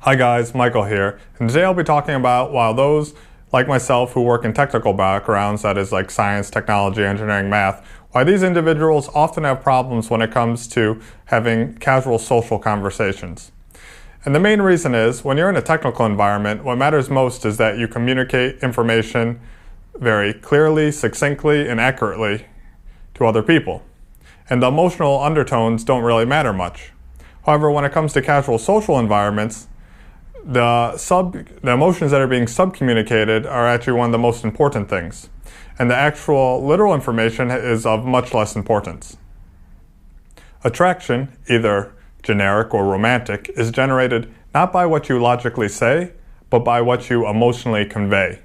Hi guys, Michael here, and today I'll be talking about why those like myself who work in technical backgrounds, that is like science, technology, engineering, math, why these individuals often have problems when it comes to having casual social conversations. And the main reason is, when you're in a technical environment, what matters most is that you communicate information very clearly, succinctly, and accurately to other people. And the emotional undertones don't really matter much. However, when it comes to casual social environments, the emotions that are being sub-communicated are actually one of the most important things. And the actual literal information is of much less importance. Attraction, either generic or romantic, is generated not by what you logically say, but by what you emotionally convey.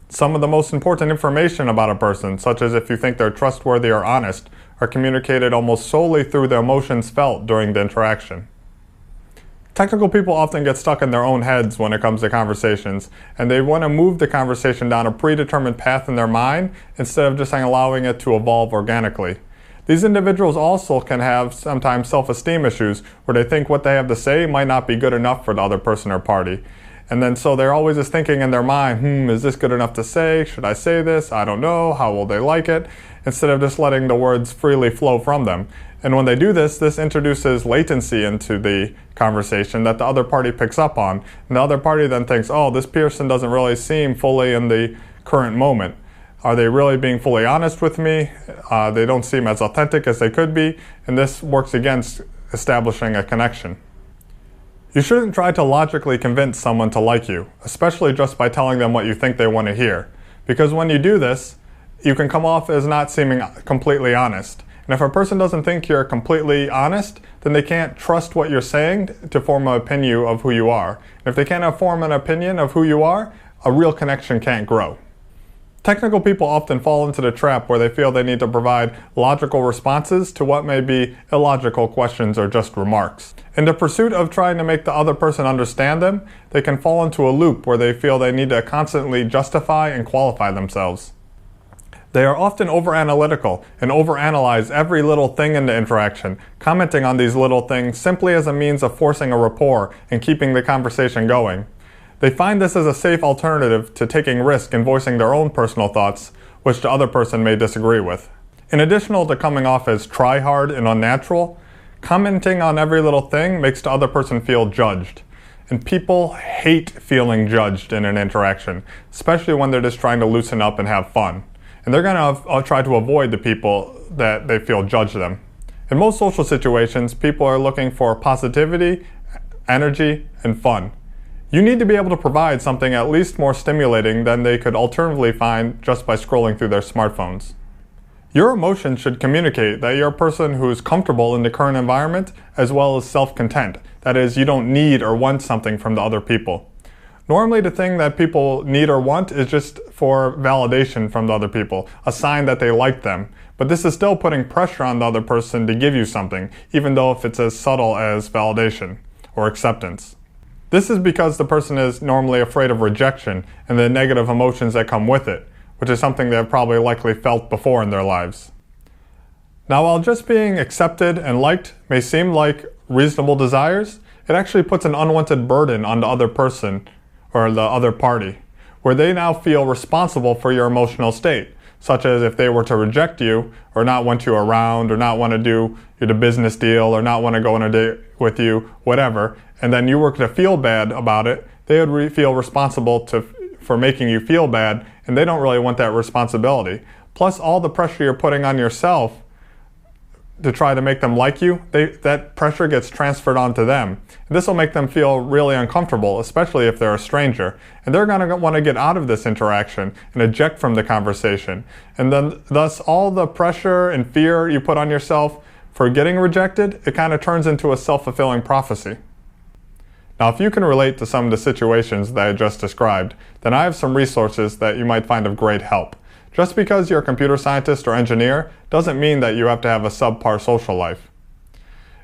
Some of the most important information about a person, such as if you think they're trustworthy or honest, are communicated almost solely through the emotions felt during the interaction. Technical people often get stuck in their own heads when it comes to conversations, and they want to move the conversation down a predetermined path in their mind instead of just allowing it to evolve organically. These individuals also can have sometimes self-esteem issues where they think what they have to say might not be good enough for the other person or party. And then so they're always just thinking in their mind, is this good enough to say? Should I say this? I don't know. How will they like it? Instead of just letting the words freely flow from them. And when they do this, this introduces latency into the conversation that the other party picks up on. And the other party then thinks, oh, this person doesn't really seem fully in the current moment. Are they really being fully honest with me? They don't seem as authentic as they could be. And this works against establishing a connection. You shouldn't try to logically convince someone to like you, especially just by telling them what you think they want to hear. Because when you do this, you can come off as not seeming completely honest. And if a person doesn't think you're completely honest, then they can't trust what you're saying to form an opinion of who you are. And if they can't form an opinion of who you are, a real connection can't grow. Technical people often fall into the trap where they feel they need to provide logical responses to what may be illogical questions or just remarks. In the pursuit of trying to make the other person understand them, they can fall into a loop where they feel they need to constantly justify and qualify themselves. They are often over-analytical and overanalyze every little thing in the interaction, commenting on these little things simply as a means of forcing a rapport and keeping the conversation going. They find this as a safe alternative to taking risk and voicing their own personal thoughts, which the other person may disagree with. In addition to coming off as try-hard and unnatural, commenting on every little thing makes the other person feel judged. And people hate feeling judged in an interaction, especially when they're just trying to loosen up and have fun. And they're going to try to avoid the people that they feel judge them. In most social situations, people are looking for positivity, energy, and fun. You need to be able to provide something at least more stimulating than they could alternatively find just by scrolling through their smartphones. Your emotions should communicate that you're a person who is comfortable in the current environment as well as self-content. That is, you don't need or want something from the other people. Normally the thing that people need or want is just for validation from the other people, a sign that they like them. But this is still putting pressure on the other person to give you something, even though if it's as subtle as validation or acceptance. This is because the person is normally afraid of rejection and the negative emotions that come with it, which is something they've probably likely felt before in their lives. Now, while just being accepted and liked may seem like reasonable desires, it actually puts an unwanted burden on the other person or the other party, where they now feel responsible for your emotional state, such as if they were to reject you or not want you around or not want to do the business deal or not want to go on a date with you, whatever, and then you were to feel bad about it, they would feel responsible for making you feel bad, and they don't really want that responsibility. Plus all the pressure you're putting on yourself to try to make them like you, that pressure gets transferred onto them. And this will make them feel really uncomfortable, especially if they're a stranger. And they're going to want to get out of this interaction and eject from the conversation. And then thus all the pressure and fear you put on yourself for getting rejected, it kind of turns into a self-fulfilling prophecy. Now, if you can relate to some of the situations that I just described, then I have some resources that you might find of great help. Just because you're a computer scientist or engineer doesn't mean that you have to have a subpar social life.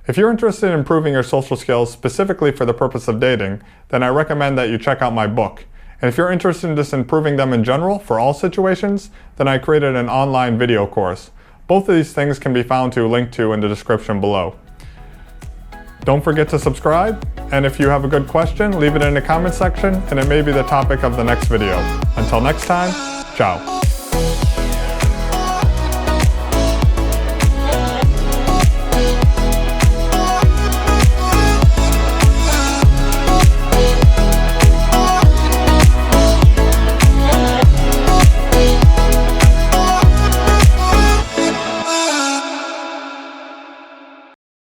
If you're interested in improving your social skills specifically for the purpose of dating, then I recommend that you check out my book. And if you're interested in just improving them in general for all situations, then I created an online video course. Both of these things can be found linked to in the description below. Don't forget to subscribe, and if you have a good question, leave it in the comment section and it may be the topic of the next video. Until next time, ciao.